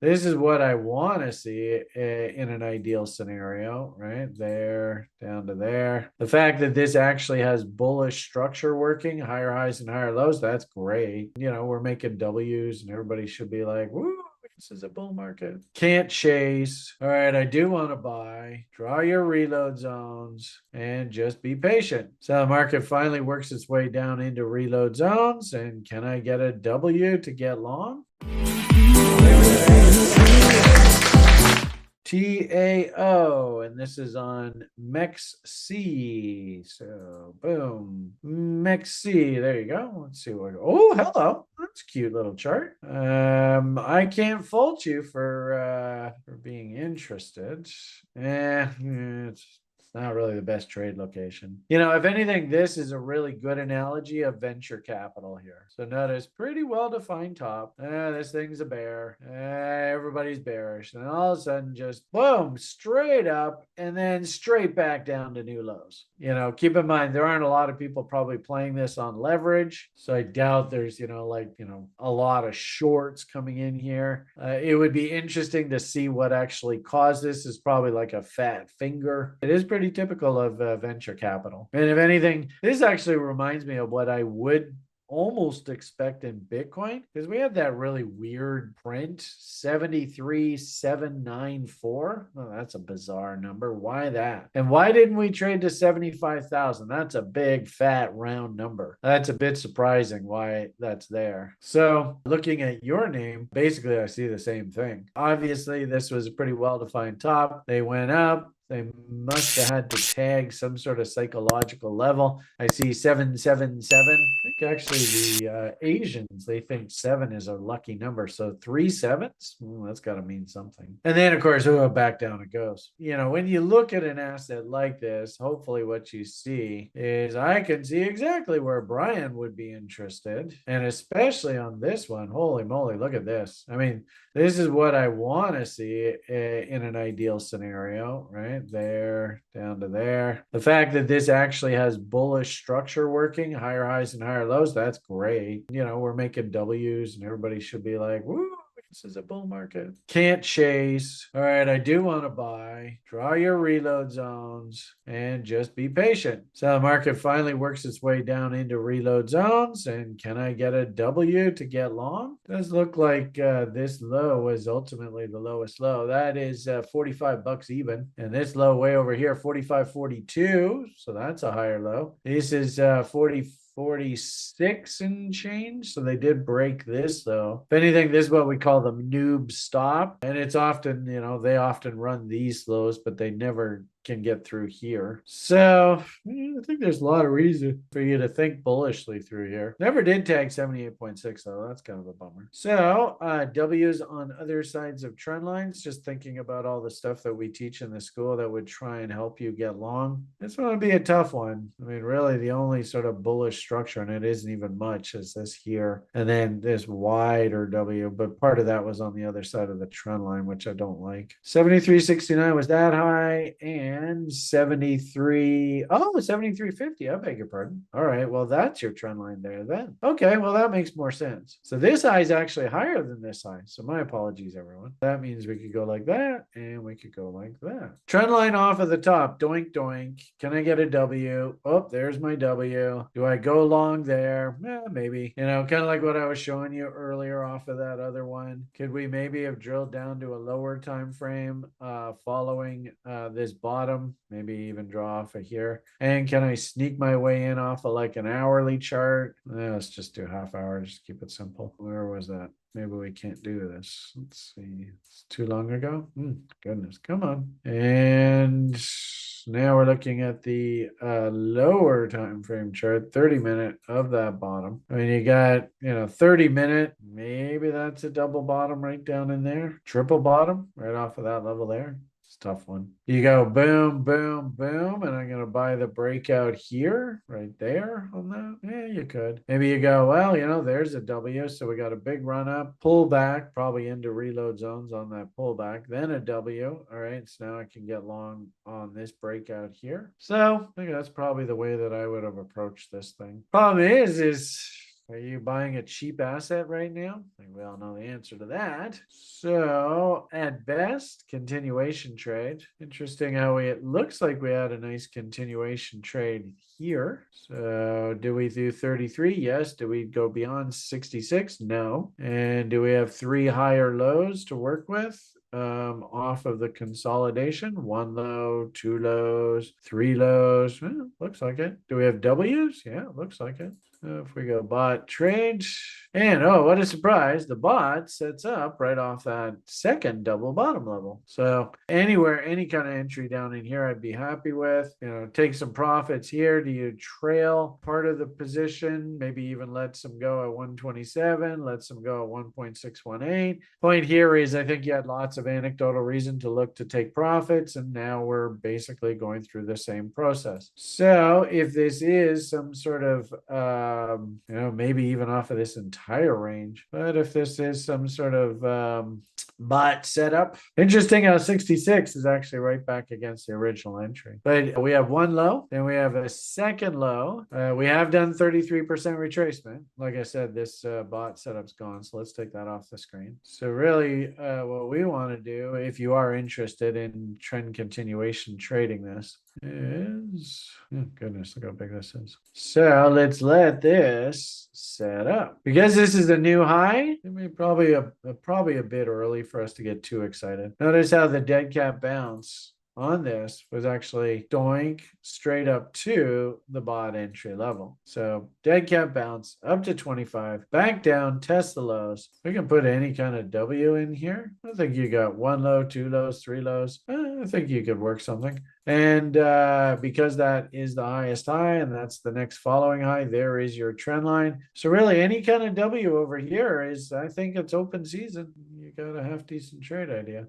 this is what I want to see in an ideal scenario, right? There, down to there. The fact that this actually has bullish structure working, higher highs and higher lows, that's great. We're making W's and everybody should be like, woo, this is a bull market. Can't chase. All right, I do want to buy. Draw your reload zones and just be patient. So the market finally works its way down into reload zones. And can I get a W to get long? TAO, and this is on MEXC. So boom, MEXC. There you go. Let's see what. Oh, hello. That's a cute little chart. I can't fault you for being interested. It's not really the best trade location. If anything, this is a really good analogy of venture capital here. So notice pretty well-defined top. This thing's a bear. Everybody's bearish. And all of a sudden just boom, straight up and then straight back down to new lows. Keep in mind, there aren't a lot of people probably playing this on leverage. So I doubt there's, a lot of shorts coming in here. It would be interesting to see what actually caused this. Is probably like a fat finger. It is pretty typical of venture capital. And if anything, this actually reminds me of what I would almost expect in Bitcoin, because we had that really weird print 73,794. Oh, that's a bizarre number. Why that? And why didn't we trade to 75,000? That's a big fat round number. That's a bit surprising why that's there. So looking at your name, basically I see the same thing. Obviously this was a pretty well-defined top. They went up. They must have had to tag some sort of psychological level. I see 777. I think actually the Asians, they think 7 is a lucky number. So 3 sevens, that's got to mean something. And then, of course, back down it goes. When you look at an asset like this, hopefully what you see is I can see exactly where Brian would be interested. And especially on this one, holy moly, look at this. I mean, this is what I want to see in an ideal scenario, right? There, down to there. The fact that this actually has bullish structure working, higher highs and higher lows, that's great. We're making W's and everybody should be like, woo, this is a bull market. Can't chase. All right, I do want to buy. Draw your reload zones and just be patient. So the market finally works its way down into reload zones. And can I get a W to get long? Does look like this low is ultimately the lowest low. That is $45 even. And this low way over here, 45.42. So that's a higher low. This is 46 and change. So they did break this though. If anything, this is what we call the noob stop. And it's often, they often run these lows, but they never can get through here. So I think there's a lot of reason for you to think bullishly through here. Never did tag 78.6 though. That's kind of a bummer. So W's on other sides of trend lines, just thinking about all the stuff that we teach in the school that would try and help you get long. This one would be a tough one. I mean, really the only sort of bullish structure, and it isn't even much, is this here. And then this wider W, but part of that was on the other side of the trend line, which I don't like. 73.69 was that high, and 73. Oh, 73.50. I beg your pardon. All right. Well, that's your trend line there then. Okay. Well, that makes more sense. So this high is actually higher than this high. So my apologies, everyone. That means we could go like that and we could go like that. Trend line off of the top. Doink, doink. Can I get a W? Oh, there's my W. Do I go long there? Maybe. Kind of like what I was showing you earlier off of that other one. Could we maybe have drilled down to a lower time frame following this bottom? Maybe even draw off of here. And can I sneak my way in off of like an hourly chart? Let's just do half hour. Just keep it simple. Where was that? Maybe we can't do this. Let's see. It's too long ago. Goodness, come on. And now we're looking at the lower time frame chart, 30-minute of that bottom. I mean, you got 30-minute. Maybe that's a double bottom right down in there. Triple bottom right off of that level there. It's a tough one. You go boom, boom, boom, and I'm going to buy the breakout here, right there on that. Yeah, you could. Maybe you go, well, there's a W, so we got a big run up, pull back, probably into reload zones on that pullback, then a W. All right, so now I can get long on this breakout here. So I think that's probably the way that I would have approached this thing. Problem is Are you buying a cheap asset right now? I think we all know the answer to that. So at best, continuation trade. Interesting how it looks like we had a nice continuation trade here. So do we do 33? Yes. Do we go beyond 66? No. And do we have 3 higher lows to work with? Off of the consolidation, 1 low, 2 lows, 3 lows. Well, looks like it. Do we have W's? Yeah, looks like it. If we go bot trade, and oh, what a surprise, the bot sets up right off that second double bottom level. So anywhere, any kind of entry down in here, I'd be happy with. Take some profits here. Do you trail part of the position? Maybe even let some go at 127, let some go at 1.618. Point here is I think you had lots of anecdotal reason to look to take profits, and now we're basically going through the same process. So if this is some sort of maybe even off of this entire range. But if this is some sort of bot setup, interesting how 66 is actually right back against the original entry. But we have 1 low, then we have a second low. We have done 33% retracement. Like I said, this bot setup's gone, so let's take that off the screen. So really what we want to do, if you are interested in trend continuation trading this, is, oh goodness, look how big this is. So let's let this set up. Because this is a new high, it may probably a bit early for us to get too excited. Notice how the dead cat bounce on this was actually doink straight up to the bot entry level. So dead cat bounce up to 25, back down, test the lows. We can put any kind of W in here. I think you got 1 low, 2 lows, 3 lows. I think you could work something. And because that is the highest high and that's the next following high, there is your trend line. So really any kind of W over here is, I think it's open season. You got a half decent trade idea.